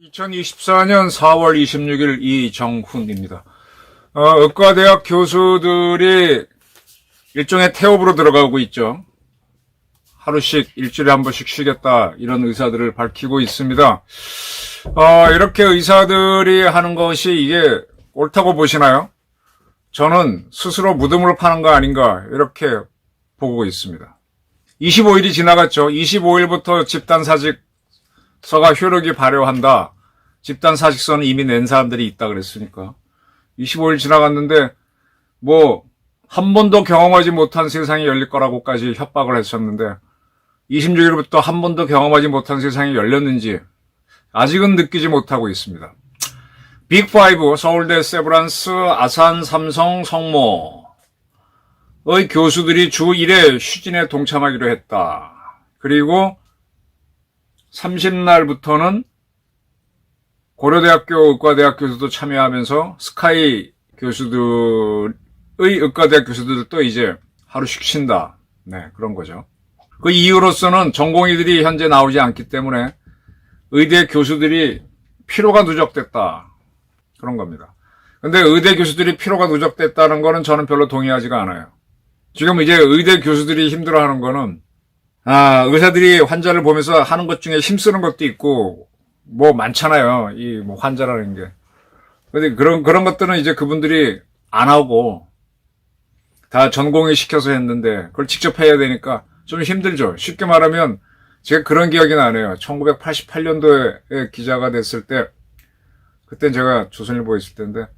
(2024년 4월 26일) 이정훈입니다. 의과대학 교수들이 일종의 태업으로 들어가고 있죠. 하루씩 일주일에 한 번씩 쉬겠다, 이런 의사들을 밝히고 있습니다. 이렇게 의사들이 하는 것이 이게 옳다고 보시나요? 저는 스스로 무덤을 파는 거 아닌가, 이렇게 보고 있습니다. 25일이 지나갔죠. 25일부터 집단사직서가 효력이 발효한다. 집단사직서는 이미 낸 사람들이 있다 그랬으니까. 25일 지나갔는데 한 번도 경험하지 못한 세상이 열릴 거라고까지 협박을 했었는데 26일부터 한 번도 경험하지 못한 세상이 열렸는지 아직은 느끼지 못하고 있습니다. 빅5, 서울대, 세브란스, 아산, 삼성, 성모의 교수들이 주 1회 휴진에 동참하기로 했다. 그리고 30날부터는 고려대학교 의과대학 교수도 참여하면서 스카이 교수들의 의과대학 교수들도 이제 하루씩 쉰다. 네, 그런 거죠. 그 이유로서는 전공의들이 현재 나오지 않기 때문에 의대 교수들이 피로가 누적됐다. 그런 겁니다. 근데 의대 교수들이 피로가 누적됐다는 거는 저는 별로 동의하지가 않아요. 지금 이제 의대 교수들이 힘들어하는 거는 의사들이 환자를 보면서 하는 것 중에 힘쓰는 것도 있고 많잖아요. 환자라는 게. 근데 그런 것들은 이제 그분들이 안 하고 다 전공의 시켜서 했는데 그걸 직접 해야 되니까 좀 힘들죠. 쉽게 말하면 제가 그런 기억이 나네요. 1988년도에 기자가 됐을 때, 그땐 제가 조선일보에 있을 때인데,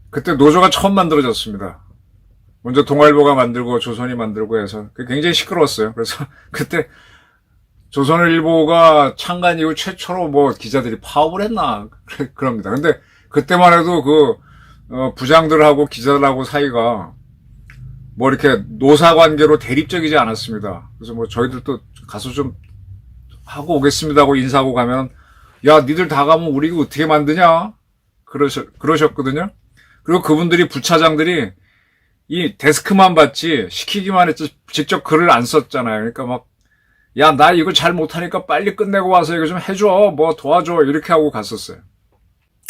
그때 노조가 처음 만들어졌습니다. 먼저 동아일보가 만들고 조선이 만들고 해서 그게 굉장히 시끄러웠어요. 그래서 그때 조선일보가 창간 이후 최초로 기자들이 파업을 했나 그럽니다. 근데 그때만 해도 부장들하고 기자들하고 사이가 이렇게 노사관계로 대립적이지 않았습니다. 그래서 저희들도 가서 좀 하고 오겠습니다 하고 인사하고 가면, 야, 니들 다 가면 우리 이거 어떻게 만드냐? 그러셨거든요. 그리고 그분들이, 부차장들이 이 데스크만 봤지 시키기만 했지 직접 글을 안 썼잖아요. 그러니까 야, 나 이거 잘 못하니까 빨리 끝내고 와서 이거 좀 해줘, 도와줘, 이렇게 하고 갔었어요.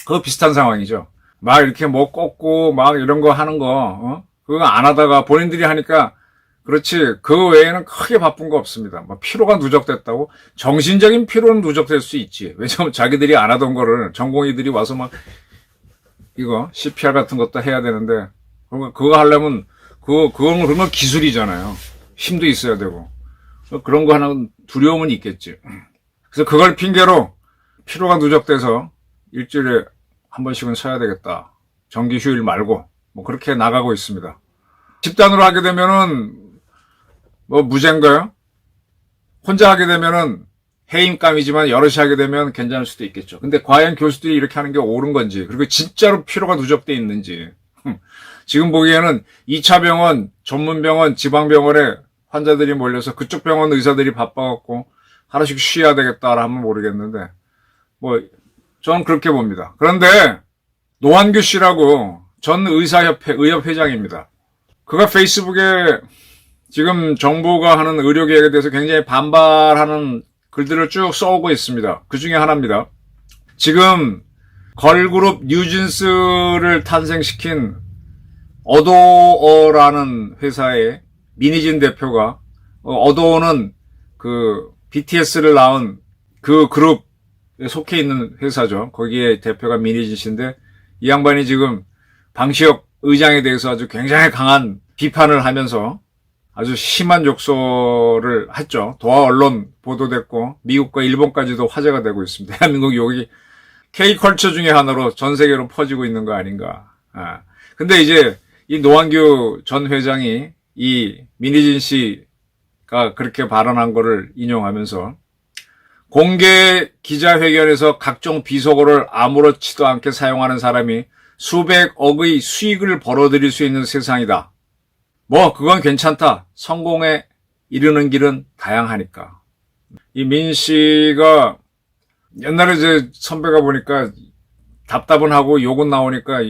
그거 비슷한 상황이죠. 이렇게 꺾고 이런 거 하는 거, 그거 안 하다가 본인들이 하니까 그렇지, 그 외에는 크게 바쁜 거 없습니다. 피로가 누적됐다고? 정신적인 피로는 누적될 수 있지. 왜냐면 자기들이 안 하던 거를 전공의들이 와서 이거 CPR 같은 것도 해야 되는데, 그거 하려면 그런 건 기술이잖아요. 힘도 있어야 되고. 그런 거 하나는 두려움은 있겠지. 그래서 그걸 핑계로 피로가 누적돼서 일주일에 한 번씩은 쉬어야 되겠다. 정기 휴일 말고 그렇게 나가고 있습니다. 집단으로 하게 되면은 무죄인가요? 혼자 하게 되면은 해임감이지만 여럿이 하게 되면 괜찮을 수도 있겠죠. 근데 과연 교수들이 이렇게 하는 게 옳은 건지, 그리고 진짜로 피로가 누적돼 있는지. 지금 보기에는 2차 병원, 전문병원, 지방병원에 환자들이 몰려서 그쪽 병원 의사들이 바빠갖고 하루씩 쉬어야 되겠다라 하면 모르겠는데, 저는 그렇게 봅니다. 그런데 노한규 씨라고 전 의사협회 의협회장입니다. 그가 페이스북에 지금 정부가 하는 의료개혁에 대해서 굉장히 반발하는 글들을 쭉 써오고 있습니다. 그 중에 하나입니다. 지금 걸그룹 뉴진스를 탄생시킨 어도어라는 회사의 민희진 대표가, 어도어는 BTS를 낳은 그 그룹에 속해 있는 회사죠. 거기에 대표가 민희진 씨인데, 이 양반이 지금 방시혁 의장에 대해서 아주 굉장히 강한 비판을 하면서 아주 심한 욕설을 했죠. 도하 언론 보도됐고 미국과 일본까지도 화제가 되고 있습니다. 대한민국 여기 K컬처 중에 하나로 전 세계로 퍼지고 있는 거 아닌가. 근데 이제 이 노한규 전 회장이 이 민희진 씨가 그렇게 발언한 거를 인용하면서, 공개 기자회견에서 각종 비속어를 아무렇지도 않게 사용하는 사람이 수백억의 수익을 벌어들일 수 있는 세상이다. 그건 괜찮다. 성공에 이르는 길은 다양하니까. 이 민 씨가 옛날에 제 선배가 보니까 답답은 하고 욕은 나오니까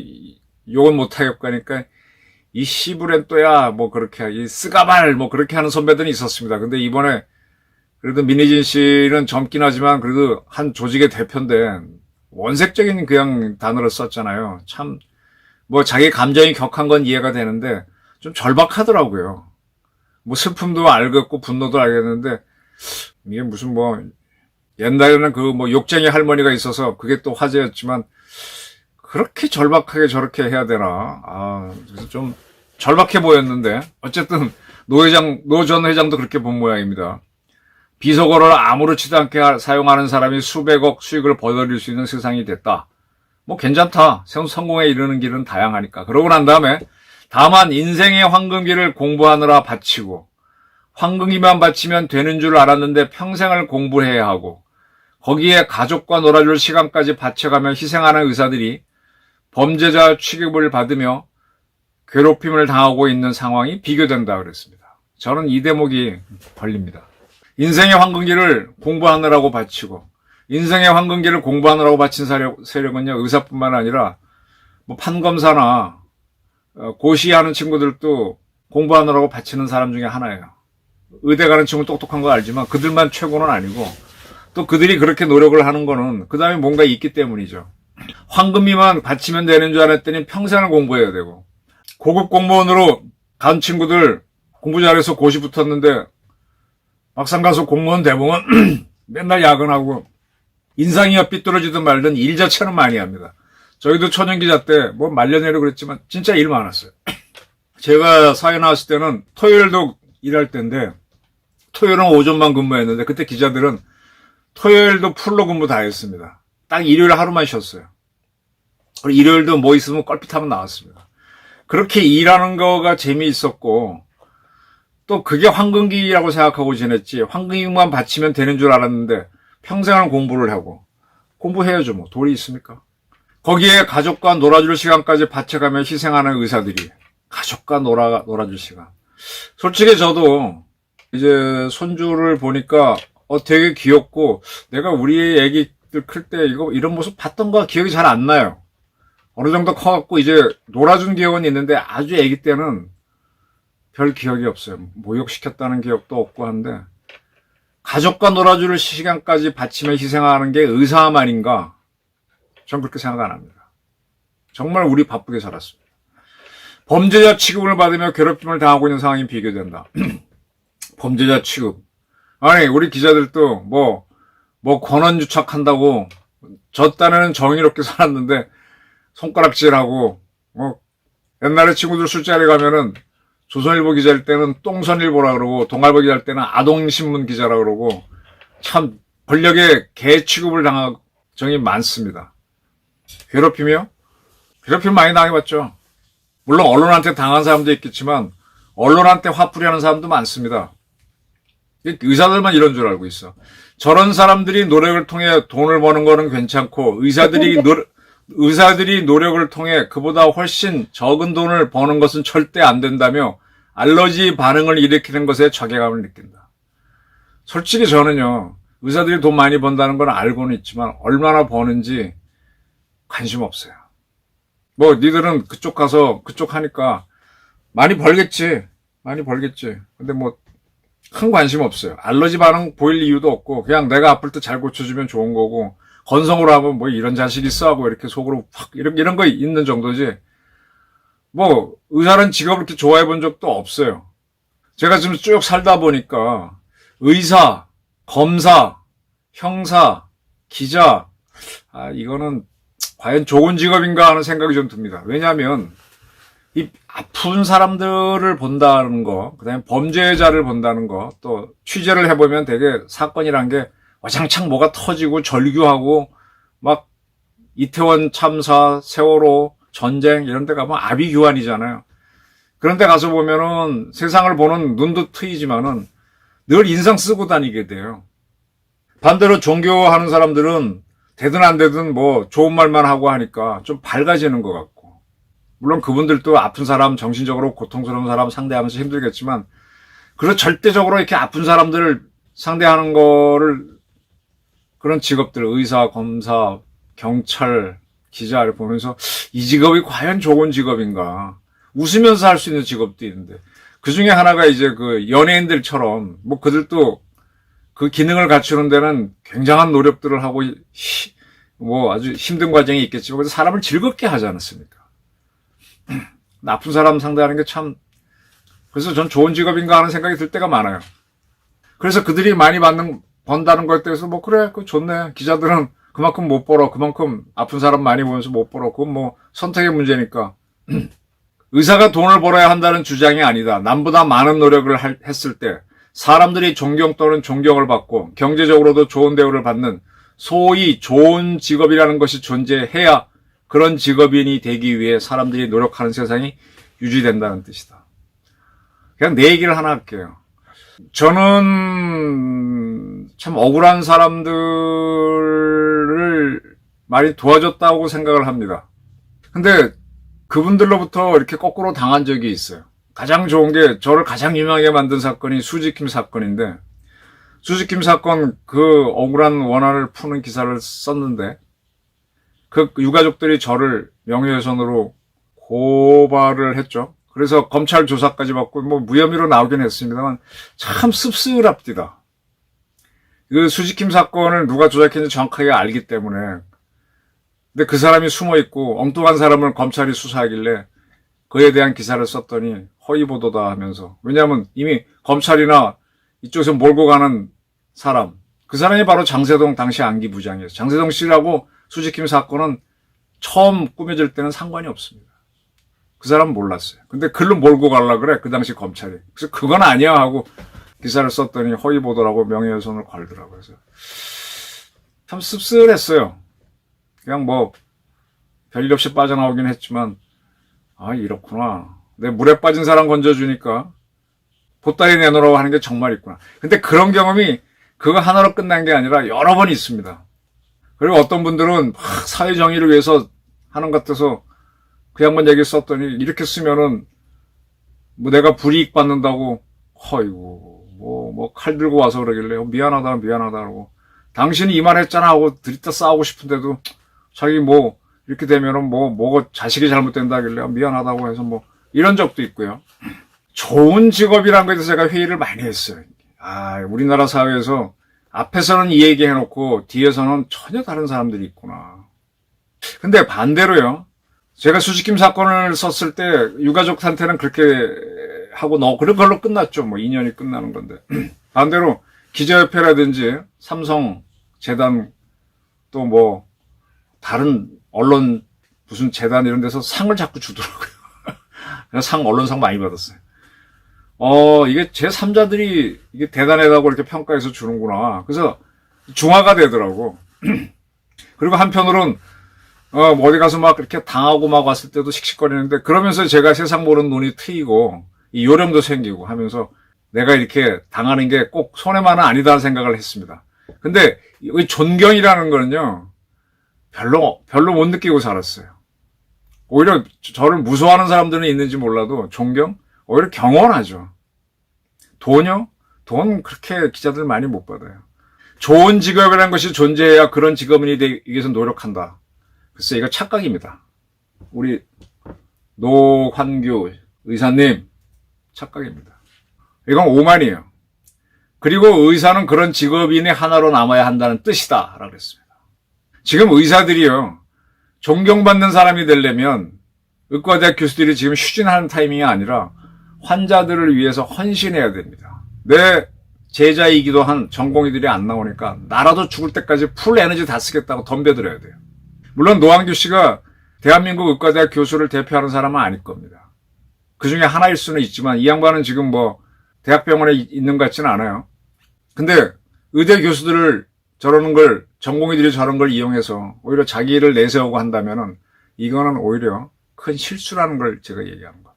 욕은 못하겠고 하니까 이 시부렌 또야 뭐 그렇게 이 쓰가발 뭐 그렇게 하는 선배들이 있었습니다. 근데 이번에 그래도 민희진 씨는 젊긴 하지만 그래도 한 조직의 대표인데 원색적인 그냥 단어를 썼잖아요. 참 뭐 자기 감정이 격한 건 이해가 되는데 좀 절박하더라고요. 뭐 슬픔도 알겠고 분노도 알겠는데 이게 무슨 뭐 옛날에는 그 뭐 욕쟁이 할머니가 있어서 그게 또 화제였지만 그렇게 절박하게 저렇게 해야 되나? 그래서 좀 절박해 보였는데 어쨌든 노 전 회장도 그렇게 본 모양입니다. 비속어를 아무렇지도 않게 사용하는 사람이 수백억 수익을 벌어들일 수 있는 세상이 됐다. 뭐 괜찮다. 성공에 이르는 길은 다양하니까. 그러고 난 다음에 다만 인생의 황금기를 공부하느라 바치고 황금기만 바치면 되는 줄 알았는데 평생을 공부해야 하고 거기에 가족과 놀아줄 시간까지 바쳐가며 희생하는 의사들이 범죄자 취급을 받으며 괴롭힘을 당하고 있는 상황이 비교된다 그랬습니다. 저는 이 대목이 걸립니다. 인생의 황금기를 공부하느라고 바치고 인생의 황금기를 공부하느라고 바친 세력은요 의사뿐만 아니라 뭐 판검사나 고시하는 친구들도 공부하느라고 바치는 사람 중에 하나예요. 의대 가는 친구 똑똑한 거 알지만 그들만 최고는 아니고 또 그들이 그렇게 노력을 하는 거는 그 다음에 뭔가 있기 때문이죠. 황금비만 바치면 되는 줄 알았더니 평생을 공부해야 되고 고급 공무원으로 간 친구들 공부 잘해서 고시 붙었는데 막상 가서 공무원 대부분 맨날 야근하고 인상이야 삐뚤어지든 말든 일 자체는 많이 합니다. 저희도 초년기자 때 뭐 말년에로 그랬지만 진짜 일 많았어요. 제가 사회 나왔을 때는 토요일도 일할 때인데 토요일은 오전만 근무했는데 그때 기자들은 토요일도 풀로 근무 다 했습니다. 딱 일요일 하루만 쉬었어요. 그리고 일요일도 뭐 있으면 껄핏하면 나왔습니다. 그렇게 일하는 거가 재미있었고 또 그게 황금기라고 생각하고 지냈지 황금기만 바치면 되는 줄 알았는데 평생을 공부를 하고 공부해야죠 뭐 돈이 있습니까? 거기에 가족과 놀아줄 시간까지 바쳐가며 희생하는 의사들이 가족과 놀아줄 시간. 솔직히 저도 이제 손주를 보니까 되게 귀엽고 내가 우리 애기들 클 때 이런 모습 봤던 거 기억이 잘 안 나요. 어느 정도 커갖고 이제 놀아준 기억은 있는데 아주 애기 때는 별 기억이 없어요. 모욕시켰다는 기억도 없고 한데 가족과 놀아줄 시간까지 바치며 희생하는 게 의사함 아닌가? 전 그렇게 생각 안 합니다. 정말 우리 바쁘게 살았습니다. 범죄자 취급을 받으며 괴롭힘을 당하고 있는 상황이 비교된다. 범죄자 취급. 아니 우리 기자들도 뭐 권한유착한다고 저 딴에는 정의롭게 살았는데 손가락질하고 뭐 옛날에 친구들 술자리 가면은 조선일보 기자일 때는 똥선일보라 그러고 동아일보 기자일 때는 아동신문 기자라 그러고 참 권력의 개 취급을 당한 적이 많습니다. 괴롭힘이요? 괴롭힘 많이 당해봤죠. 물론 언론한테 당한 사람도 있겠지만 언론한테 화풀이 하는 사람도 많습니다. 의사들만 이런 줄 알고 있어. 저런 사람들이 노력을 통해 돈을 버는 거는 괜찮고 의사들이 노력을 통해 그보다 훨씬 적은 돈을 버는 것은 절대 안 된다며 알러지 반응을 일으키는 것에 자괴감을 느낀다. 솔직히 저는요. 의사들이 돈 많이 번다는 건 알고는 있지만 얼마나 버는지 관심 없어요. 뭐 니들은 그쪽 가서 그쪽 하니까 많이 벌겠지. 근데 뭐 큰 관심 없어요. 알러지 반응 보일 이유도 없고 그냥 내가 아플 때 잘 고쳐주면 좋은 거고 건성으로 하면 뭐 이런 자식이 있어 하고 이렇게 속으로 확 이런 거 있는 정도지. 뭐 의사는 직업을 이렇게 좋아해 본 적도 없어요. 제가 지금 쭉 살다 보니까 의사, 검사, 형사, 기자 이거는 과연 좋은 직업인가 하는 생각이 좀 듭니다. 왜냐하면 이 아픈 사람들을 본다는 거, 그다음에 범죄자를 본다는 거, 또 취재를 해보면 되게 사건이란 게 와장창 뭐가 터지고 절규하고 막 이태원 참사, 세월호, 전쟁 이런 데 가면 아비규환이잖아요. 그런 데 가서 보면은 세상을 보는 눈도 트이지만은 늘 인상 쓰고 다니게 돼요. 반대로 종교하는 사람들은 되든 안 되든 뭐 좋은 말만 하고 하니까 좀 밝아지는 것 같고. 물론 그분들도 아픈 사람, 정신적으로 고통스러운 사람 상대하면서 힘들겠지만 그리고 절대적으로 이렇게 아픈 사람들을 상대하는 거를 그런 직업들, 의사, 검사, 경찰, 기자를 보면서 이 직업이 과연 좋은 직업인가. 웃으면서 할 수 있는 직업도 있는데. 그 중에 하나가 이제 그 연예인들처럼 뭐 그들도 그 기능을 갖추는 데는 굉장한 노력들을 하고 뭐 아주 힘든 과정이 있겠지만 그래서 사람을 즐겁게 하지 않았습니까? 나쁜 사람 상대하는 게 참 그래서 전 좋은 직업인가 하는 생각이 들 때가 많아요. 그래서 그들이 많이 번다는 것에 대해서 뭐 그래 그거 좋네. 기자들은 그만큼 못 벌어. 그만큼 아픈 사람 많이 보면서 못 벌어. 그건 뭐 선택의 문제니까. 의사가 돈을 벌어야 한다는 주장이 아니다. 남보다 많은 노력을 했을 때 사람들이 존경 또는 존경을 받고 경제적으로도 좋은 대우를 받는 소위 좋은 직업이라는 것이 존재해야 그런 직업인이 되기 위해 사람들이 노력하는 세상이 유지된다는 뜻이다. 그냥 내 얘기를 하나 할게요. 저는 참 억울한 사람들을 많이 도와줬다고 생각을 합니다. 근데 그분들로부터 이렇게 거꾸로 당한 적이 있어요. 가장 좋은 게 저를 가장 유명하게 만든 사건이 수지킴 사건인데 수지킴 사건 그 억울한 원한을 푸는 기사를 썼는데 그 유가족들이 저를 명예훼손으로 고발을 했죠. 그래서 검찰 조사까지 받고 뭐 무혐의로 나오긴 했습니다만 참 씁쓸합디다. 그 수지킴 사건을 누가 조작했는지 정확하게 알기 때문에 근데 그 사람이 숨어있고 엉뚱한 사람을 검찰이 수사하길래 그에 대한 기사를 썼더니 허위보도다 하면서 왜냐하면 이미 검찰이나 이쪽에서 몰고 가는 사람 그 사람이 바로 장세동 당시 안기부장이었어요. 장세동 씨라고 수지킴 사건은 처음 꾸며질 때는 상관이 없습니다. 그 사람은 몰랐어요. 근데 글로 몰고 가려고 그래 그 당시 검찰이. 그래서 그건 아니야 하고 기사를 썼더니 허위보도라고 명예훼손을 걸더라고요. 그래서 참 씁쓸했어요. 그냥 뭐 별일 없이 빠져나오긴 했지만 아 이렇구나. 내 물에 빠진 사람 건져주니까 보따리 내놓으라고 하는 게 정말 있구나. 근데 그런 경험이 그거 하나로 끝난 게 아니라 여러 번 있습니다. 그리고 어떤 분들은 막 사회 정의를 위해서 하는 것 같아서 그 양반 얘기 썼더니 이렇게 쓰면은 뭐 내가 불이익 받는다고 어이구 뭐 칼 들고 와서 그러길래 미안하다 그러고 당신이 이 말 했잖아 하고 들이다 싸우고 싶은데도 자기 뭐 이렇게 되면은 뭐가 자식이 잘못된다길래 미안하다고 해서 뭐 이런 적도 있고요. 좋은 직업이란 거에 대해서 제가 회의를 많이 했어요. 우리나라 사회에서 앞에서는 이 얘기 해놓고 뒤에서는 전혀 다른 사람들이 있구나. 근데 반대로요. 제가 수지킴 사건을 썼을 때 유가족한테는 그렇게 하고 그걸로 끝났죠. 뭐 2년이 끝나는 건데. 반대로 기자협회라든지 삼성재단 또 뭐 다른 언론 무슨 재단 이런 데서 상을 자꾸 주더라고요. 언론상 많이 받았어요. 이게 제3자들이 이게 대단하다고 이렇게 평가해서 주는구나. 그래서 중화가 되더라고. 그리고 한편으로는, 어디 가서 막 이렇게 당하고 막 왔을 때도 씩씩거리는데, 그러면서 제가 세상 보는 눈이 트이고, 이 요령도 생기고 하면서 내가 이렇게 당하는 게 꼭 손해만은 아니다 생각을 했습니다. 근데 이 존경이라는 거는요, 별로 못 느끼고 살았어요. 오히려 저를 무서워하는 사람들은 있는지 몰라도 존경? 오히려 경원하죠. 돈요? 돈 그렇게 기자들 많이 못 받아요. 좋은 직업이라는 것이 존재해야 그런 직업인이 되기 위해서 노력한다. 글쎄 이거 착각입니다. 우리 노환규 의사님 착각입니다. 이건 오만이에요. 그리고 의사는 그런 직업인의 하나로 남아야 한다는 뜻이다 라고 했습니다. 지금 의사들이요. 존경받는 사람이 되려면 의과대학 교수들이 지금 휴진하는 타이밍이 아니라 환자들을 위해서 헌신해야 됩니다. 내 제자이기도 한 전공의들이 안 나오니까 나라도 죽을 때까지 풀 에너지 다 쓰겠다고 덤벼들어야 돼요. 물론 노환규 씨가 대한민국 의과대학 교수를 대표하는 사람은 아닐 겁니다. 그 중에 하나일 수는 있지만 이 양반은 지금 뭐 대학병원에 있는 것 같지는 않아요. 근데 의대 교수들을 저러는 걸 전공의들이 저런 걸 이용해서 오히려 자기를 내세우고 한다면은 이거는 오히려 큰 실수라는 걸 제가 얘기하는 거예요.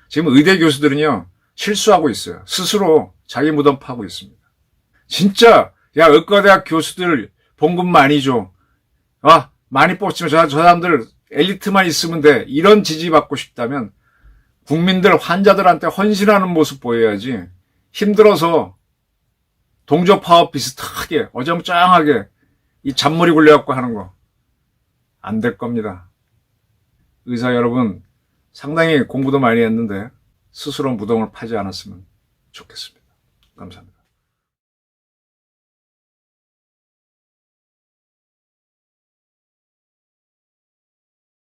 지금 의대 교수들은요 실수하고 있어요. 스스로 자기 무덤 파고 있습니다. 진짜 야 의과대학 교수들 봉급 많이 줘. 많이 뽑지만 저 사람들 엘리트만 있으면 돼. 이런 지지받고 싶다면 국민들 환자들한테 헌신하는 모습 보여야지. 힘들어서 동조 파업 비슷하게 어정쩡하게 이 잔머리 굴려갖고 하는 거. 안 될 겁니다. 의사 여러분, 상당히 공부도 많이 했는데 스스로 무덤을 파지 않았으면 좋겠습니다. 감사합니다.